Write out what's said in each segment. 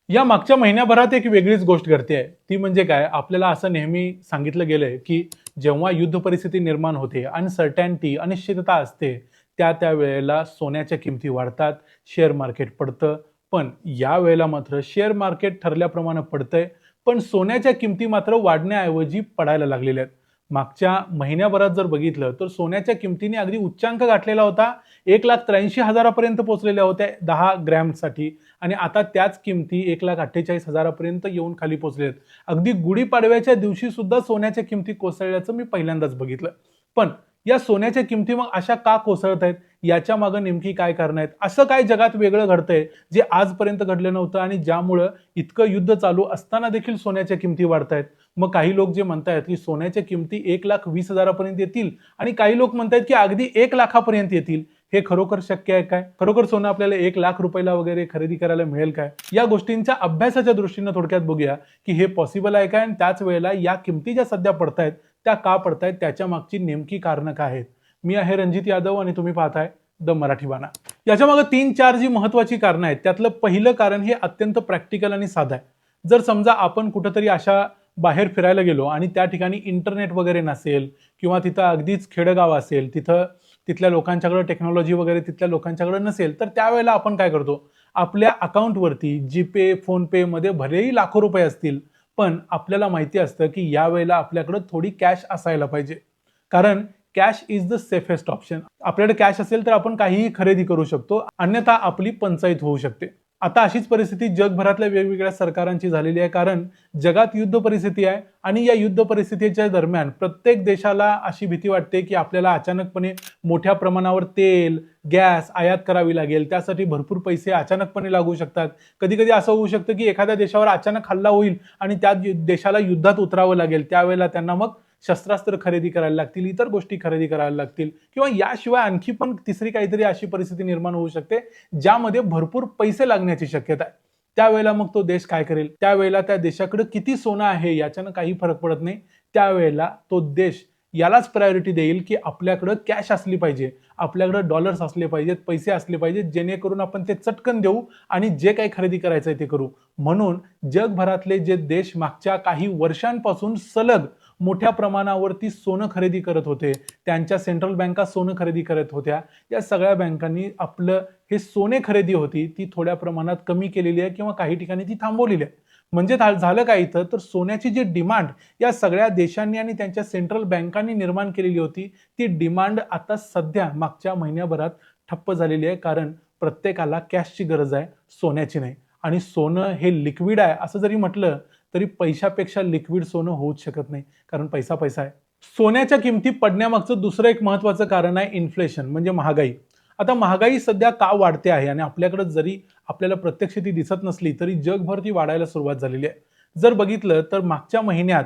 या मागच्या महिन्याभरात एक वेगळीच गोष्ट घडते आहे. ती म्हणजे काय, आपल्याला असं नेहमी सांगितलं गेलंय, की जेव्हा युद्ध परिस्थिती निर्माण होते, अनसर्टॅनिटी, अनिश्चितता असते, त्या वेळेला सोन्याच्या किमती वाढतात, शेअर मार्केट पडतं. पण यावेळेला मात्र शेअर मार्केट ठरल्याप्रमाणे पडतंय, पण सोन्याच्या किमती मात्र वाढण्याऐवजी पडायला लागलेल्या आहेत. मागच्या महिन्याभरात जर बघितलं, तर सोन्याच्या किमतीने अगदी उच्चांक गाठलेला होता. 1,83,000 पर्यंत पोहोचलेल्या होत्या 10 ग्रॅमसाठी. आणि आता त्याच किमती 1,48,000 पर्यंत येऊन खाली पोहोचले आहेत. अगदी गुढीपाडव्याच्या दिवशी सुद्धा सोन्याच्या किमती कोसळल्याचं मी पहिल्यांदाच बघितलं. पण या सोन्याच्या किमती मग अशा का कोसळत आहेत? याच्या मागे नेमकी काय कारणं आहेत? असं काय जगात वेगळं घडतंय जे आजपर्यंत घडलं नव्हतं आणि ज्यामुळं इतकं युद्ध चालू असताना देखील सोन्याच्या किमती वाढतायत? मग काही लोक जे म्हणतायत की सोन्याच्या किमती 1,20,000 पर्यंत येतील आणि काही लोक म्हणतायत की अगदी 1,00,000 येतील. हे खरोखर शक्य आहे काय? खरोखर सोनं आपल्याला 1,00,000 रुपयाला वगैरे खरेदी करायला मिळेल काय? या गोष्टींच्या अभ्यासाच्या दृष्टीनं थोडक्यात बघूया की हे पॉसिबल आहे काय आणि त्याच वेळेला या किमती ज्या सध्या पडतायत त्या का पडतायत, त्याच्या मागची नेमकी कारणं काय आहेत? मी आहे रणजित यादव आणि तुम्ही पाहताय द मराठी बाणा. याच्या मागे 3-4 जी महत्वाची कारणं आहेत त्यातलं पहिलं कारण हे अत्यंत प्रॅक्टिकल आणि साधं आहे. जर समजा आपण कुठेतरी अशा बाहेर फिरायला गेलो आणि त्या ठिकाणी इंटरनेट वगैरे नसेल किंवा तिथं अगदीच खेडेगाव असेल, तिथल्या लोकांच्याकडे टेक्नॉलॉजी वगैरे तिथल्या लोकांच्याकडे नसेल, तर त्यावेळेला आपण काय करतो? आपल्या अकाउंटवरती जीपे, फोनपे मध्ये भलेही लाखो रुपये असतील, पण आपल्याला माहिती असतं की यावेळेला आपल्याकडे थोडी कॅश असायला पाहिजे. कारण cash is the safest option. आपल्याकडे कॅश असेल तर आपण काहीही खरेदी करू शकतो, अन्यथा आपली पंचाईत होऊ शकते. आता अशीच परिस्थिती जगभरातल्या वेगवेगळ्या सरकारांची झालेली आहे, कारण जगात युद्ध परिस्थिती आहे आणि या युद्ध परिस्थितीच्या दरम्यान प्रत्येक देशाला अशी भीती वाटते की आपल्याला अचानकपणे मोठ्या प्रमाणावर तेल, गॅस आयात करावी लागेल. त्यासाठी भरपूर पैसे अचानकपणे लागू शकतात. कधी कधी असं होऊ शकतं की एखाद्या देशावर अचानक हल्ला होईल आणि त्या देशाला युद्धात उतरावं लागेल. त्यावेळेला त्यांना मग शस्त्रास्त्र खरेदी करायला लागतील, इतर गोष्टी खरेदी करायला लागतील किंवा याशिवाय आणखी पण तिसरी काहीतरी अशी परिस्थिती निर्माण होऊ शकते ज्यामध्ये भरपूर पैसे लागण्याची शक्यता आहे. त्यावेळेला मग तो देश काय करेल? त्यावेळेला त्या देशाकडे किती सोनं आहे याच्यानं काही फरक पडत नाही. त्यावेळेला तो देश यालाच प्रायोरिटी देईल की आपल्याकडे कॅश असली पाहिजे, आपल्याकडे डॉलर्स असले पाहिजेत, पैसे असले पाहिजेत, जेणेकरून आपण ते चटकन देऊ आणि जे काही खरेदी करायचंय ते करू. म्हणून जगभरातले जे देश मागच्या काही वर्षांपासून सलग मोठ्या प्रमाणावरती सोनं खरेदी करत होते, त्यांच्या सेंट्रल बँका सोनं खरेदी करत होत्या, या सगळ्या बँकांनी आपलं हे सोने खरेदी होती ती थोड्या प्रमाणात कमी केलेली आहे किंवा काही ठिकाणी ती थांबवलेली आहे. म्हणजे झालं काय इथं, तर सोन्याची जी डिमांड या सगळ्या देशांनी आणि त्यांच्या सेंट्रल बँकांनी निर्माण केलेली होती, ती डिमांड आता सध्या मागच्या महिन्याभरात ठप्प झालेली आहे. कारण प्रत्येकाला कॅशची गरज आहे, सोन्याची नाही. आणि सोनं हे लिक्विड आहे असं जरी म्हटलं तरी पैशापेक्षा लिक्विड सोनं होऊच शकत नाही, कारण पैसा पैसा आहे. सोन्याच्या किमती पडण्यामागचं दुसरं एक महत्वाचं कारण आहे इन्फ्लेशन, म्हणजे महागाई. आता महागाई सध्या का वाढते आहे आणि आपल्याकडे जरी आपल्याला प्रत्यक्ष ती दिसत नसली तरी जगभर ती वाढायला सुरुवात झालेली आहे. जर बघितलं तर मागच्या महिन्यात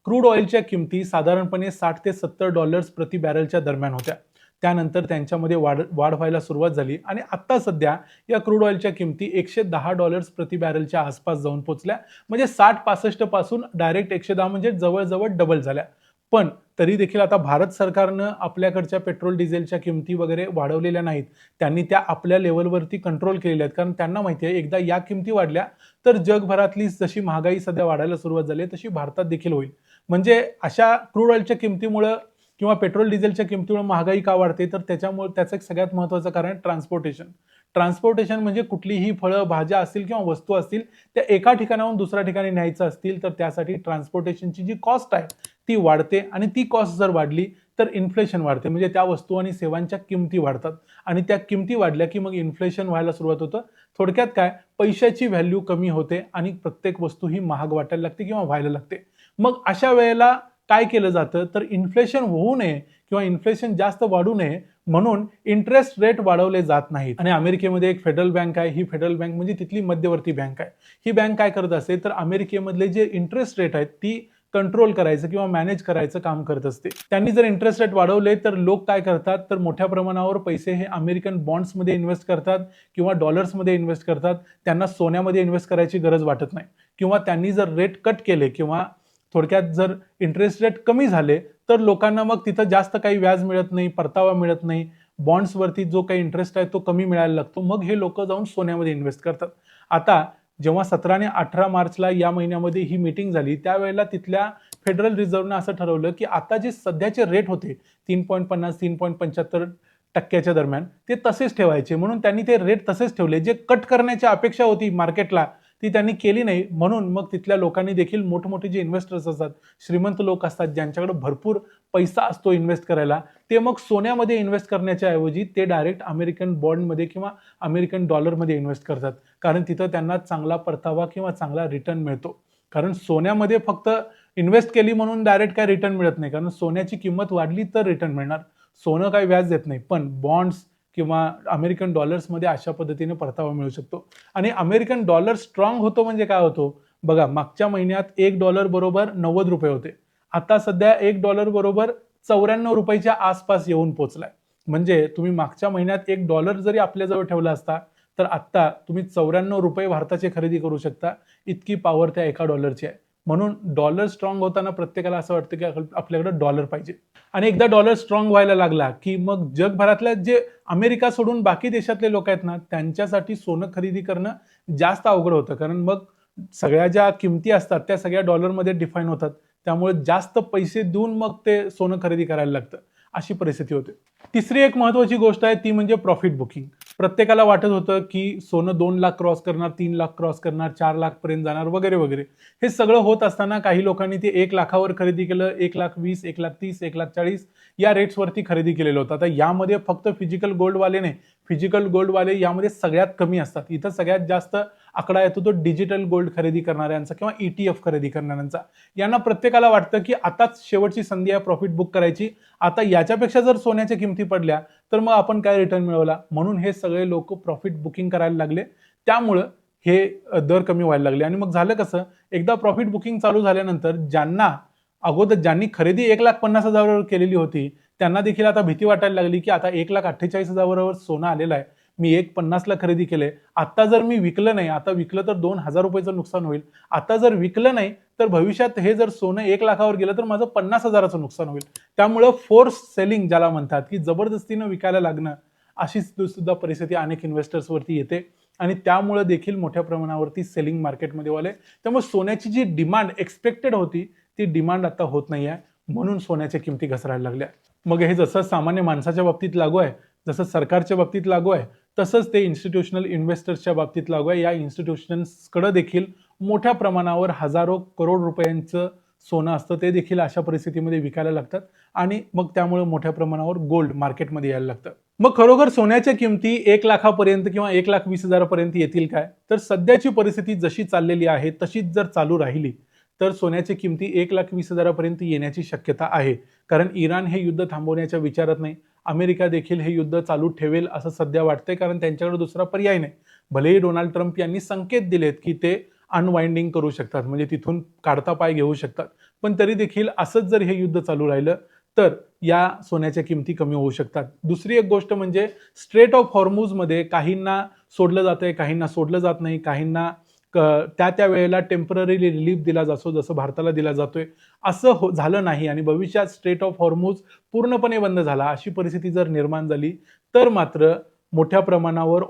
क्रूड ऑइलच्या किमती साधारणपणे $60 ते $70 प्रति बॅरलच्या दरम्यान होत्या. त्यानंतर त्यांच्यामध्ये वाढ व्हायला सुरुवात झाली आणि आता सध्या या क्रूड ऑइलच्या किमती $110 प्रति बॅरलच्या आसपास जाऊन पोहोचल्या. म्हणजे 60-65 पासून डायरेक्ट 110 म्हणजे जवळजवळ डबल झाल्या. पण तरी देखील आता भारत सरकारनं आपल्याकडच्या पेट्रोल डिझेलच्या किमती वगैरे वाढवलेल्या नाहीत. त्यांनी त्या आपल्या लेवलवरती कंट्रोल केलेल्या आहेत, कारण त्यांना माहिती आहे एकदा या किमती वाढल्या तर जगभरातली जशी महागाई सध्या वाढायला सुरुवात झाली तशी भारतात देखील होईल. म्हणजे अशा क्रूड ऑइलच्या किमतीमुळे किंवा पेट्रोल डिझेलच्या किमतीमुळे महागाई का वाढते, तर त्याच्यामुळे त्याचं एक सगळ्यात महत्त्वाचं कारण ट्रान्सपोर्टेशन. ट्रान्सपोर्टेशन म्हणजे कुठलीही फळं, भाज्या असतील किंवा वस्तू असतील त्या एका ठिकाणाहून दुसऱ्या ठिकाणी न्यायचं असतील तर त्यासाठी ट्रान्सपोर्टेशनची जी कॉस्ट आहे ती वाढते आणि ती कॉस्ट जर वाढली तर इन्फ्लेशन वाढते. म्हणजे त्या वस्तू आणि सेवांच्या किमती वाढतात आणि त्या किमती वाढल्या की मग इन्फ्लेशन व्हायला सुरुवात होतं. थोडक्यात काय, पैशाची व्हॅल्यू कमी होते आणि प्रत्येक वस्तू ही महाग वाटायला लागते किंवा व्हायला लागते. मग अशा वेळेला काय केलं जातं, तर इन्फ्लेशन होऊ नये किंवा इन्फ्लेशन जास्त वाढू नये म्हणून इंटरेस्ट रेट वाढवले जात नाहीत. आणि अमेरिकेमध्ये एक फेडरल बँक आहे. ही फेडरल बँक म्हणजे तिथली मध्यवर्ती बँक आहे. ही बँक काय करत असते, तर अमेरिकेमधले जे इंटरेस्ट रेट आहेत ती कंट्रोल करायचं किंवा मॅनेज करायचं काम करत असते. त्यांनी जर इंटरेस्ट रेट वाढवले तर लोक काय करतात, तर मोठ्या प्रमाणावर पैसे हे अमेरिकन बॉन्ड्समध्ये इन्व्हेस्ट करतात किंवा डॉलर्समध्ये इन्व्हेस्ट करतात. त्यांना सोन्यामध्ये इन्व्हेस्ट करायची गरज वाटत नाही. किंवा त्यांनी जर रेट कट केले किंवा थोडक्यात जर इंटरेस्ट रेट कमी झाले तर लोकांना मग तिथं जास्त काही व्याज मिळत नाही, परतावा मिळत नाही. बॉन्ड्सवरती जो काही इंटरेस्ट आहे तो कमी मिळायला लागतो. मग हे लोक जाऊन सोन्यामध्ये इन्व्हेस्ट करतात. आता जेव्हा 17 आणि 18 मार्चला या महिन्यामध्ये ही मीटिंग झाली, त्यावेळेला तिथल्या फेडरल रिझर्व्हनं असं ठरवलं की आता जे सध्याचे रेट होते 3.50 3.75% दरम्यान ते तसेच ठेवायचे. म्हणून त्यांनी ते रेट तसेच ठेवले. जे कट करण्याची अपेक्षा होती मार्केटला ती त्यांनी केली नाही. म्हणून मग तिथल्या लोकांनी देखील मोठमोठे जे इन्व्हेस्टर्स असतात, श्रीमंत लोक असतात, ज्यांच्याकडे भरपूर पैसा असतो इन्व्हेस्ट करायला, ते मग सोन्यामध्ये इन्व्हेस्ट करण्याच्या ऐवजी ते डायरेक्ट अमेरिकन बॉन्डमध्ये किंवा अमेरिकन डॉलरमध्ये इन्व्हेस्ट करतात. कारण तिथं त्यांना चांगला परतावा किंवा चांगला रिटर्न मिळतो. कारण सोन्यामध्ये फक्त इन्व्हेस्ट केली म्हणून डायरेक्ट काय रिटर्न मिळत नाही. कारण सोन्याची किंमत वाढली तर रिटर्न मिळणार. सोनं काही व्याज देत नाही. पण बॉन्ड्स किंवा अमेरिकन डॉलर्समध्ये अशा पद्धतीने परतावा मिळू शकतो. आणि अमेरिकन डॉलर स्ट्रॉंग होतो म्हणजे काय होतो बघा, मागच्या महिन्यात $1 बरोबर 90 रुपये होते. आता सध्या $1 बरोबर 94 रुपयाच्या आसपास येऊन पोहोचलाय. म्हणजे तुम्ही मागच्या महिन्यात $1 जरी आपल्याजवळ ठेवला असता तर आत्ता तुम्ही 94 रुपये भारताची खरेदी करू शकता. इतकी पॉवर त्या एका डॉलरची आहे. म्हणून डॉलर स्ट्रॉंग होताना प्रत्येकाला असं वाटतं की आपल्याकडे डॉलर पाहिजे. आणि एकदा डॉलर स्ट्रॉंग व्हायला लागला की मग जगभरातल्या जे अमेरिका सोडून बाकी देशातले लोक आहेत ना, त्यांच्यासाठी सोनं खरेदी करणं जास्त अवघड होतं. कारण मग सगळ्या ज्या किमती असतात त्या सगळ्या डॉलरमध्ये डिफाईन होतात. त्यामुळे जास्त पैसे देऊन मग ते सोनं खरेदी करायला लागतं. अशी परिस्थिती होते. तिसरी एक महत्त्वाची गोष्ट आहे ती म्हणजे प्रॉफिट बुकिंग. प्रत्येकाला वाटत होतं की सोनं 2 लाख क्रॉस करणार, 3 लाख क्रॉस करणार, 4 लाख पर्यंत जाणार वगैरे वगैरे. हे सगळं होत असताना काही लोकांनी ते 1 लाखावर खरेदी केलं, 1,20,000, 1,30,000, 1,40,000 या रेट्सवरती खरेदी केलेलं होतं. आता यामध्ये फक्त फिजिकल गोल्डवाले नाही, फिजिकल गोल्डवाले यामध्ये सगळ्यात कमी असतात. इथं सगळ्यात जास्त आकडा येतो तो डिजिटल गोल्ड खरेदी करणाऱ्यांचा किंवा ETF खरेदी करणाऱ्यांचा. यांना प्रत्येकाला वाटतं की आताच शेवटची संधी आहे प्रॉफिट बुक करायची. आता याच्यापेक्षा जर सोन्याच्या किमती पडल्या तर मग आपण काय रिटर्न मिळवला. म्हणून हे सगळे लोक प्रॉफिट बुकिंग करायला लागले. त्यामुळं हे दर कमी व्हायला लागले. आणि मग झालं कसं, एकदा प्रॉफिट बुकिंग चालू झाल्यानंतर ज्यांनी खरेदी 1,50,000 केलेली होती त्यांना देखील आता भीती वाटायला लागली की आता 1,48,000 सोनं आलेलं आहे. मी 1,50,000 खरेदी केले. आता जर मी विकलं नाही, आता विकलं तर 2,000 रुपयाचं नुकसान होईल. आता जर विकलं नाही तर भविष्यात हे जर सोनं 1 लाखावर गेलं तर माझं 50,000चं नुकसान होईल. त्यामुळं फोर्स सेलिंग ज्याला म्हणतात की जबरदस्तीनं विकायला लागणं, अशी सुद्धा परिस्थिती अनेक इन्व्हेस्टर्सवरती येते. आणि त्यामुळे देखील मोठ्या प्रमाणावरती सेलिंग मार्केटमध्ये वाले. त्यामुळे सोन्याची जी डिमांड एक्सपेक्टेड होती ती डिमांड आता होत नाही आहे. म्हणून सोन्याच्या किमती घसरायला लागल्या. मग हे जसं सामान्य माणसाच्या बाबतीत लागू आहे, जसं सरकारच्या बाबतीत लागू आहे, तसंच ते इन्स्टिट्यूशनल इन्व्हेस्टर्सच्या बाबतीत लागू आहे. या इन्स्टिट्यूशन्सकडे देखील मोठ्या प्रमाणावर हजारो करोड रुपयांचं सोनं असतं. ते देखील अशा परिस्थितीमध्ये विकायला लागतात आणि मग त्यामुळे मोठ्या प्रमाणावर गोल्ड मार्केटमध्ये यायला लागतं. मग खरोखर सोन्याच्या किमती 1 लाखापर्यंत किंवा 1,20,000 पर्यंत येतील काय? तर सध्याची परिस्थिती जशी चाललेली आहे तशीच जर चालू राहिली तर सोन्याची किमती 1,20,000 पर्यंत येण्याची शक्यता आहे. कारण इराण हे युद्ध थांबवण्याच्या विचारात नाही. अमेरिका देखील हे युद्ध चालू ठेवेल असं सध्या वाटतंय, कारण त्यांच्याकडे दुसरा पर्याय नाही. भलेही डोनाल्ड ट्रम्प यांनी संकेत दिलेत की ते अनवाइंडिंग करू शकतात, म्हणजे तिथून काढता पाय घेऊ शकतात. पण तरी देखील असंच जर हे युद्ध चालू राहिलं तर या सोन्याच्या किमती कमी होऊ शकतात. दुसरी एक गोष्ट म्हणजे स्ट्रेट ऑफ हॉर्मुझमध्ये काहींना सोडलं जातंय, काहींना सोडलं जात नाही, काहींना त्या वेळेला टेम्पररी रिलीफ दिला जातो, जसं भारताला दिला जातोय. असं झालं नाही आणि भविष्यात स्ट्रेट ऑफ हॉर्मुझ पूर्णपणे बंद झाला, अशी परिस्थिती जर निर्माण झाली तर मात्र मोठ्या प्रमाणावर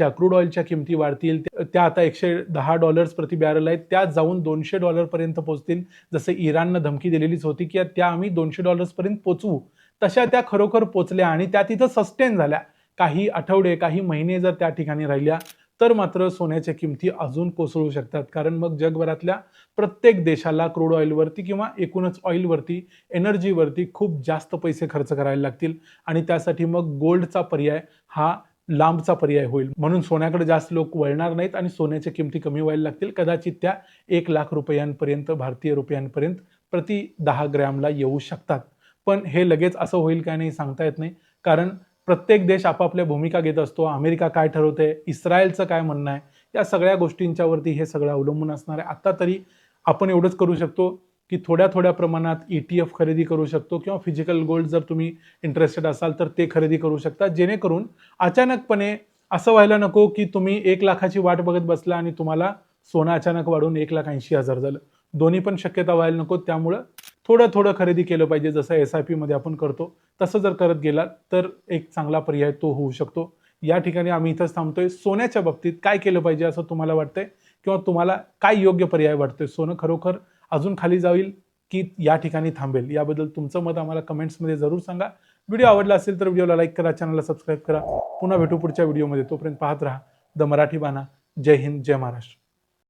क्रूड ऑइलच्या किमती वाढतील. त्या आता $110 प्रति बॅरल आहेत, त्या जाऊन $200 पर्यंत पोहोचतील. जसं इराणनं धमकी दिलेलीच होती की त्या आम्ही $200 पर्यंत पोहोचवू, तशा त्या खरोखर पोहोचल्या आणि त्या तिथं सस्टेन झाल्या. काही आठवडे, काही महिने जर त्या ठिकाणी राहिल्या तर मात्र सोन्याच्या किमती अजून कोसळू शकतात. कारण मग जगभरातल्या प्रत्येक देशाला क्रूड ऑइलवरती किंवा एकूणच ऑइलवरती, एनर्जीवरती खूप जास्त पैसे खर्च करायला लागतील आणि त्यासाठी मग गोल्डचा पर्याय हा लांबचा पर्याय होईल. म्हणून सोन्याकडे जास्त लोक वळणार नाहीत आणि सोन्याच्या किमती कमी व्हायला लागतील. कदाचित त्या 1 लाख रुपयांपर्यंत, भारतीय रुपयांपर्यंत प्रति 10 ग्रॅमला येऊ शकतात. पण हे लगेच असं होईल का नाही सांगता येत नाही. कारण प्रत्येक देश आपापल्या भूमिका घेत असतो. अमेरिका काय ठरवते, इस्रायलचं काय म्हणणं आहे, या सगळ्या गोष्टींच्यावरती हे सगळं अवलंबून असणार आहे. आता तरी आपण एवढंच करू शकतो की थोड्या थोड्या प्रमाणात ETF खरेदी करू शकतो किंवा फिजिकल गोल्ड जर तुम्ही इंटरेस्टेड असाल तर ते खरेदी करू शकता. जेणेकरून अचानकपणे असं व्हायला नको की तुम्ही 1 लाखाची वाट बघत बसला आणि तुम्हाला सोनं अचानक वाढून 1,80,000 झालं. दोन्ही पण शक्यता व्हायला नको. त्यामुळं थोडं थोडं खरेदी केलं पाहिजे. जसं SIP मध्ये आपण करतो तसं जर करत गेलात तर एक चांगला पर्याय तो होऊ शकतो. या ठिकाणी आम्ही इथंच थांबतोय. सोन्याच्या बाबतीत काय केलं पाहिजे असं तुम्हाला वाटतंय किंवा तुम्हाला काय योग्य पर्याय वाटतोय? सोनं खरोखर अजून खाली जाईल की या ठिकाणी थांबेल? याबद्दल तुमचं मत आम्हाला कमेंट्समध्ये जरूर सांगा. व्हिडिओ आवडला असेल तर व्हिडिओला लाईक करा, चॅनलला सबस्क्राईब करा. पुन्हा भेटू पुढच्या व्हिडिओमध्ये. तोपर्यंत पाहत राहा द मराठी बाणा. जय हिंद, जय महाराष्ट्र.